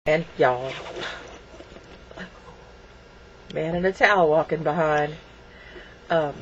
And y'all, man in a towel walking behind. Oh,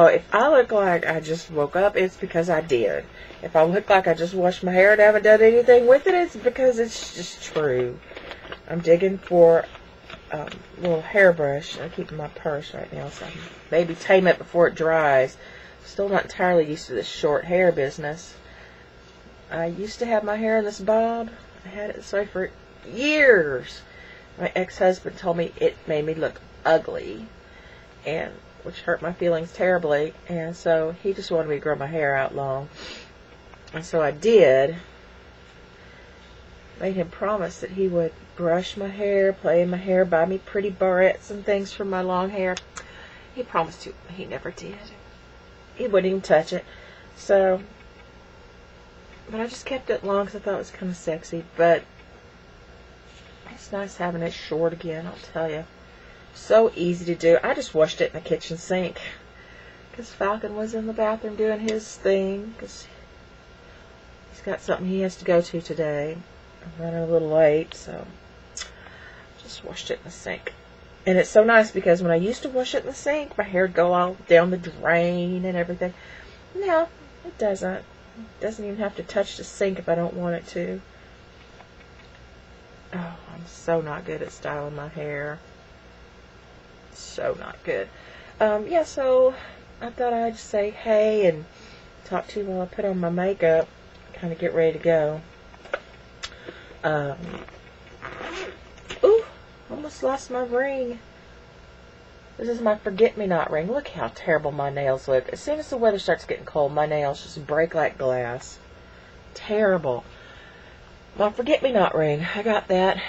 if I look like I just woke up, it's because I did. If I look like I just washed my hair and haven't done anything with it, it's because it's just true. I'm digging for a little hairbrush. I keep in my purse right now, so I can maybe tame it before it dries. Still not entirely used to this short hair business. I used to have my hair in this bob. I had it this way for years. My ex-husband told me it made me look ugly, and which hurt my feelings terribly, and so he just wanted me to grow my hair out long. And so I did. Made him promise that he would brush my hair, play in my hair, buy me pretty barrettes and things for my long hair. He promised to, but he never did. He wouldn't even touch it. So, but I just kept it long because I thought it was kind of sexy. But it's nice having it short again, I'll tell you. So easy to do. I just washed it in the kitchen sink because Falcon was in the bathroom doing his thing because he's got something he has to go to today. I'm running a little late, so just washed it in the sink. And it's so nice because when I used to wash it in the sink, my hair would go all down the drain and everything. No, it doesn't. It doesn't even have to touch the sink if I don't want it to. Oh, I'm so not good at styling my hair. So not good. Yeah, so I thought I'd say hey and talk to you while I put on my makeup, kind of get ready to go. Ooh, almost lost my ring. This is my forget-me-not ring. Look how terrible my nails look. As soon as the weather starts getting cold, my nails just break like glass. Terrible. My forget-me-not ring. I got that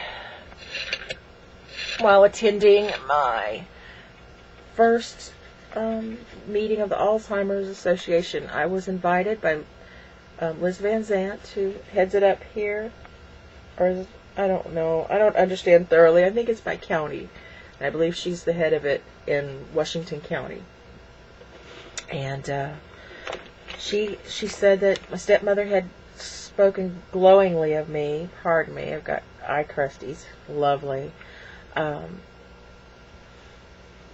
while attending my first meeting of the Alzheimer's Association. I was invited by Liz Van Zant, who heads it up here. Or I don't know. I don't understand thoroughly. I think it's by county. And I believe she's the head of it in Washington County. And she said that my stepmother had spoken glowingly of me. Pardon me, I've got eye crusties. Lovely.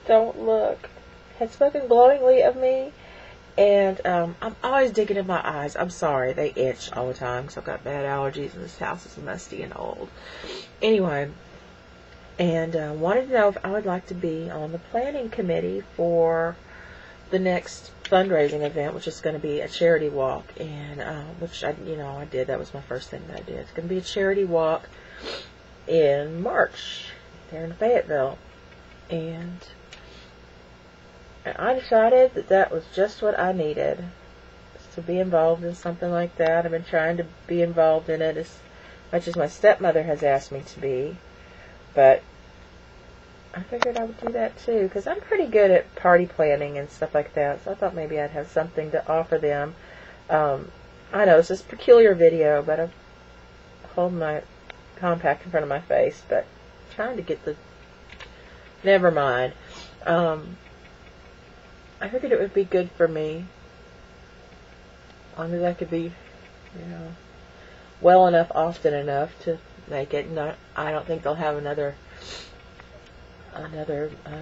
Don't look. Had spoken glowingly of me. And I'm always digging in my eyes. I'm sorry, they itch all the time because I've got bad allergies and this house is musty and old. Anyway, and wanted to know if I would like to be on the planning committee for the next fundraising event, which is going to be a charity walk. And which I did. That was my first thing that I did. It's going to be a charity walk in March there in Fayetteville, and I decided that that was just what I needed, to be involved in something like that. I've been trying to be involved in it as much as my stepmother has asked me to be, but I figured I would do that too, because I'm pretty good at party planning and stuff like that, so I thought maybe I'd have something to offer them. I know it's this peculiar video, but I'm holding my compact in front of my face, but trying to get the... Never mind. I figured it would be good for me, as long as I could be, well enough, often enough to make it. And I don't think they'll have another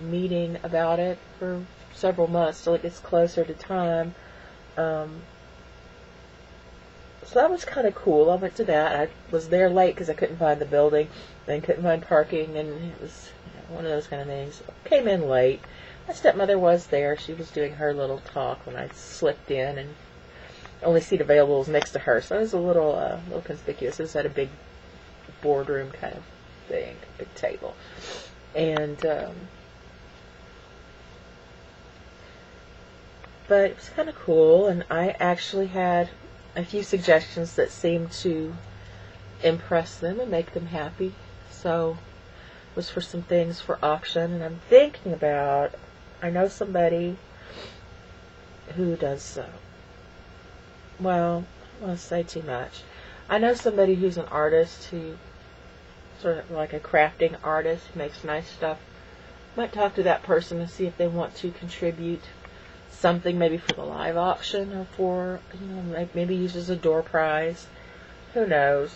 meeting about it for several months till it gets closer to time. So that was kind of cool. I went to that. I was there late because I couldn't find the building, then couldn't find parking, and it was one of those kind of things. Came in late. My stepmother was there. She was doing her little talk when I slipped in, and only seat available was next to her, so it was a little conspicuous. It was at a big boardroom kind of thing, big table, and but it was kind of cool. And I actually had a few suggestions that seemed to impress them and make them happy. So it was for some things for auction, and I'm thinking about. I know somebody who does, well, I don't want to say too much. I know somebody who's an artist, who sort of like a crafting artist, who makes nice stuff. Might talk to that person and see if they want to contribute something, maybe for the live auction, or for, maybe use as a door prize. Who knows?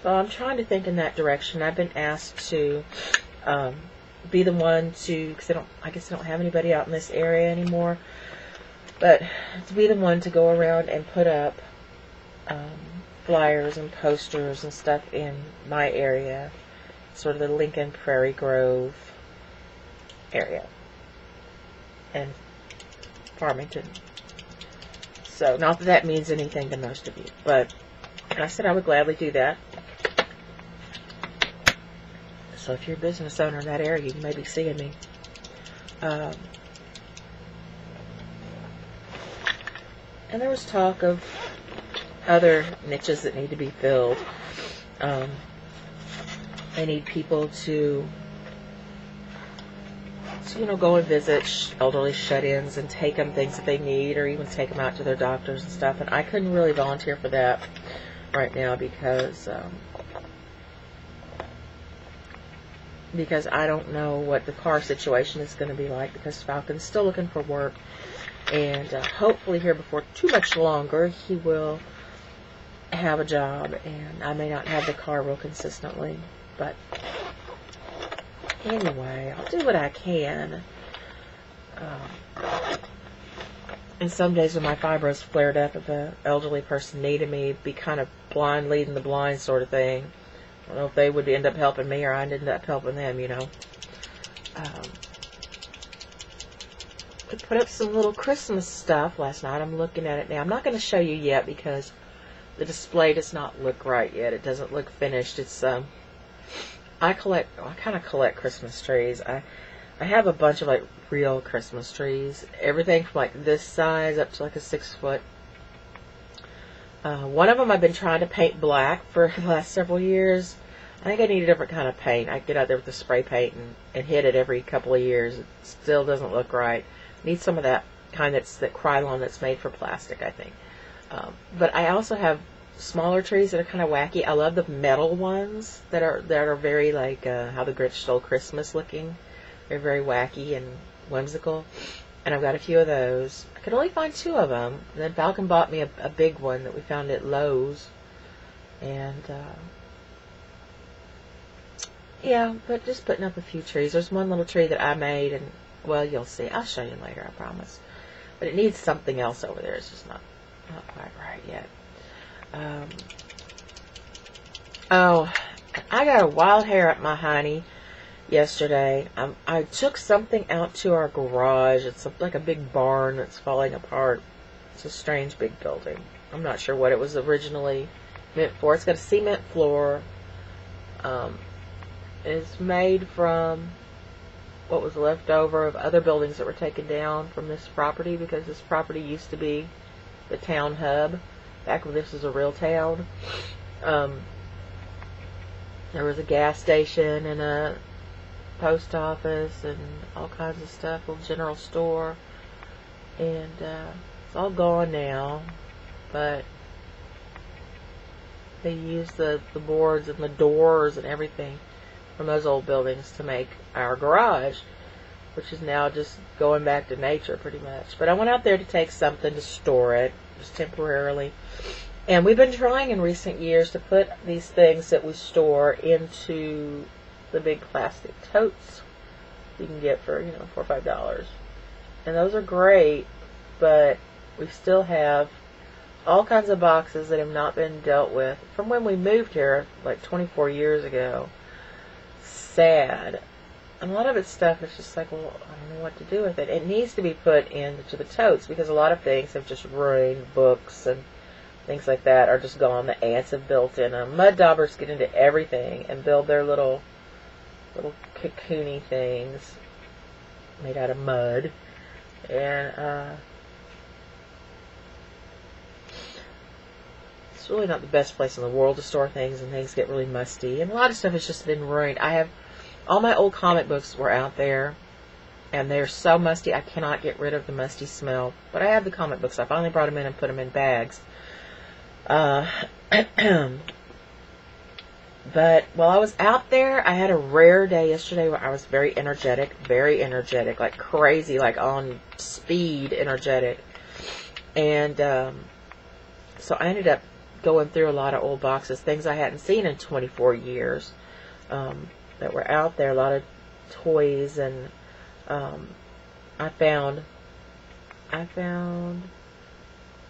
So I'm trying to think in that direction. I've been asked to be the one to, because I guess I don't have anybody out in this area anymore, but to be the one to go around and put up flyers and posters and stuff in my area, sort of the Lincoln Prairie Grove area and Farmington. So not that that means anything to most of you, but I said I would gladly do that. So if you're a business owner in that area, you may be seeing me. And there was talk of other niches that need to be filled. I need people to go and visit elderly shut-ins and take them things that they need, or even take them out to their doctors and stuff. And I couldn't really volunteer for that right now because I don't know what the car situation is going to be like, because Falcon's still looking for work, and hopefully here before too much longer he will have a job, and I may not have the car real consistently, but anyway, I'll do what I can. And some days when my fibros flared up, if an elderly person needed me, it'd be kind of blind leading the blind sort of thing. I don't know if they would end up helping me or I'd end up helping them, you know. I put up some little Christmas stuff last night. I'm looking at it now. I'm not going to show you yet because the display does not look right yet. It doesn't look finished. It's I kind of collect Christmas trees. I have a bunch of like real Christmas trees. Everything from like this size up to like a 6 foot. One of them I've been trying to paint black for the last several years. I think I need a different kind of paint. I get out there with the spray paint and hit it every couple of years. It still doesn't look right. Need some of that kind that Krylon that's made for plastic, I think. But I also have smaller trees that are kind of wacky. I love the metal ones that are very like How the Grinch Stole Christmas looking. They're very wacky and whimsical. And I've got a few of those. I could only find 2 of them. And then Falcon bought me a big one that we found at Lowe's. And, yeah, but just putting up a few trees. There's one little tree that I made, and, well, you'll see. I'll show you later, I promise. But it needs something else over there. It's just not quite right yet. Oh, I got a wild hair up my hiney yesterday. I took something out to our garage. It's like a big barn that's falling apart. It's a strange big building. I'm not sure what it was originally meant for. It's got a cement floor. It's made from what was left over of other buildings that were taken down from this property, because this property used to be the town hub back when this was a real town. There was a gas station and a post office and all kinds of stuff, a little general store, and it's all gone now, but they use the boards and the doors and everything from those old buildings to make our garage, which is now just going back to nature pretty much. But I went out there to take something to store it, just temporarily. And we've been trying in recent years to put these things that we store into the big plastic totes you can get for, $4 or $5. And those are great, but we still have all kinds of boxes that have not been dealt with from when we moved here, like 24 years ago. Sad. And a lot of it's stuff is just like, well, I don't know what to do with it. It needs to be put into the totes, because a lot of things have just ruined. Books and things like that are just gone. The ants have built in them. Mud daubers get into everything and build their little cocoony things made out of mud. And it's really not the best place in the world to store things, and things get really musty. And a lot of stuff has just been ruined. All my old comic books were out there, and they're so musty I cannot get rid of the musty smell. But I have the comic books. I finally brought them in and put them in bags. But while I was out there, I had a rare day yesterday where I was very energetic, like crazy, like on speed energetic. And so I ended up going through a lot of old boxes, things I hadn't seen in 24 years that were out there, a lot of toys, and I found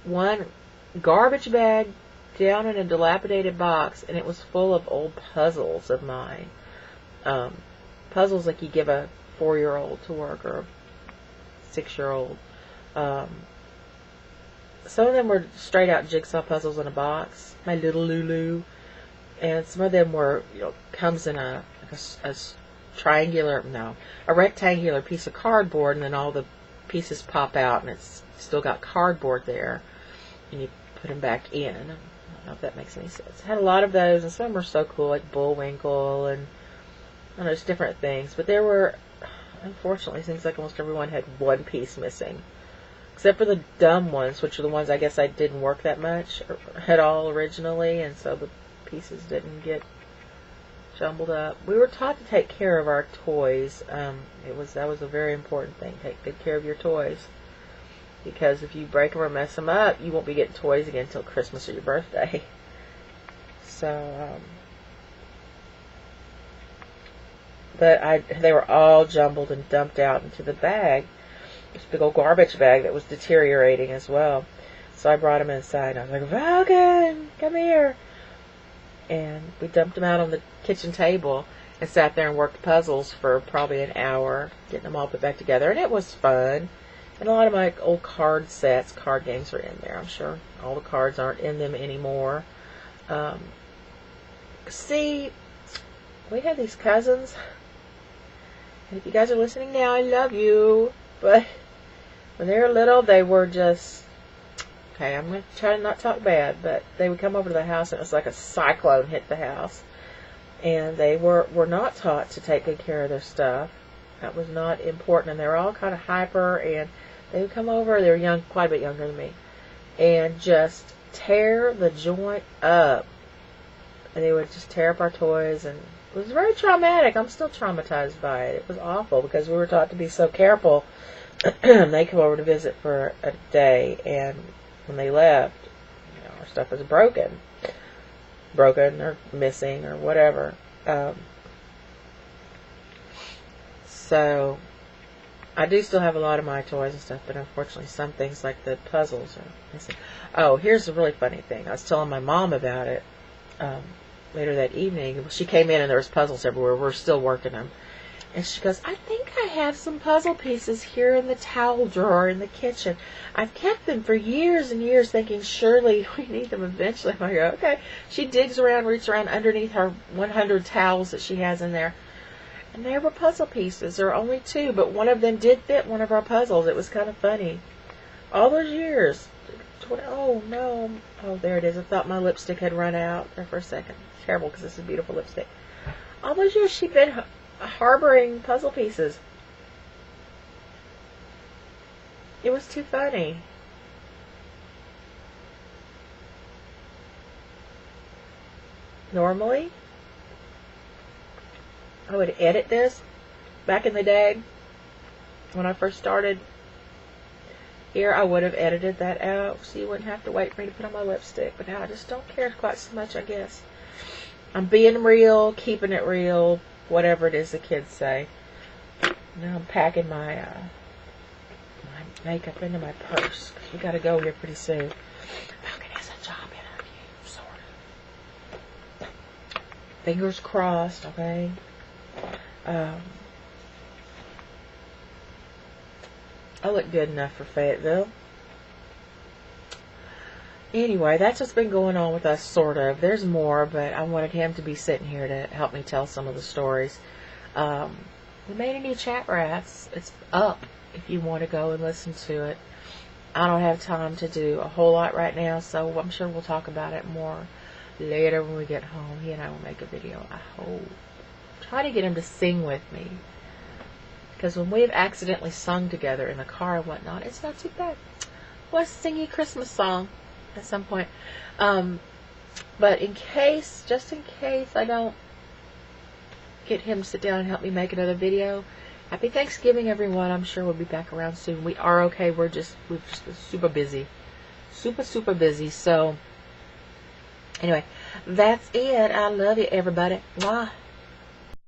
one garbage bag down in a dilapidated box, and it was full of old puzzles of mine. Puzzles like you give a 4-year-old to work, or a 6-year-old. Some of them were straight out jigsaw puzzles in a box, my little Lulu, and some of them were, comes in a rectangular piece of cardboard, and then all the pieces pop out, and it's still got cardboard there, and you put them back in. I don't know if that makes any sense. I had a lot of those, and some of them were so cool, like Bullwinkle, and I don't know, just different things. But there were, unfortunately, seems like almost everyone had one piece missing, except for the dumb ones, which are the ones I guess I didn't work that much at all originally, and so the pieces didn't get jumbled up. We were taught to take care of our toys. That was a very important thing. Take good care of your toys, because if you break them or mess them up, you won't be getting toys again until Christmas or your birthday. So, but they were all jumbled and dumped out into the bag, this big old garbage bag that was deteriorating as well. So I brought them inside, and I was like, Falcon, come here. And we dumped them out on the kitchen table and sat there and worked puzzles for probably an hour, getting them all put back together. And it was fun. And a lot of my old card sets, card games are in there. I'm sure all the cards aren't in them anymore. See, we had these cousins. And if you guys are listening now, I love you. But when they were little, they were just... Okay, I'm going to try to not talk bad, but they would come over to the house, and it was like a cyclone hit the house. And they were not taught to take good care of their stuff. That was not important, and they were all kind of hyper, and they would come over, they were young, quite a bit younger than me, and just tear the joint up. And they would just tear up our toys, and it was very traumatic. I'm still traumatized by it. It was awful, because we were taught to be so careful. They come over to visit for a day, and when they left, our stuff was broken or missing or whatever. So I do still have a lot of my toys and stuff, but unfortunately some things like the puzzles are missing. Oh, here's a really funny thing. I was telling my mom about it later that evening. She came in and there was puzzles everywhere. We're still working them. And she goes, I think I have some puzzle pieces here in the towel drawer in the kitchen. I've kept them for years and years, thinking surely we need them eventually. I go, okay. She digs around, reaches around underneath her 100 towels that she has in there. And there were puzzle pieces. There were only 2, but one of them did fit one of our puzzles. It was kind of funny. All those years. Oh, no. Oh, there it is. I thought my lipstick had run out there for a second. It's terrible, because this is beautiful lipstick. All those years she'd been harboring puzzle pieces. It was too funny. Normally, I would edit this back in the day when I first started here. I would have edited that out so you wouldn't have to wait for me to put on my lipstick. But now I just don't care quite so much, I guess. I'm being real, keeping it real, whatever it is the kids say. Now I'm packing my my makeup into my purse, because we got to go here pretty soon. Falcon has a job interview, sort of. Fingers crossed, okay? I look good enough for Fayetteville. Anyway, that's what's been going on with us, sort of. There's more, but I wanted him to be sitting here to help me tell some of the stories. We made a new chat rats. It's up if you want to go and listen to it. I don't have time to do a whole lot right now, so I'm sure we'll talk about it more later when we get home. He and I will make a video, I hope. Try to get him to sing with me, because when we've accidentally sung together in the car and whatnot, it's not too bad. Let's sing a Christmas song at some point. But just in case I don't get him to sit down and help me make another video, happy Thanksgiving, everyone. I'm sure we'll be back around soon. We are okay. We've just been super busy. Super busy. So Anyway, that's it. I love you, everybody. Mwah.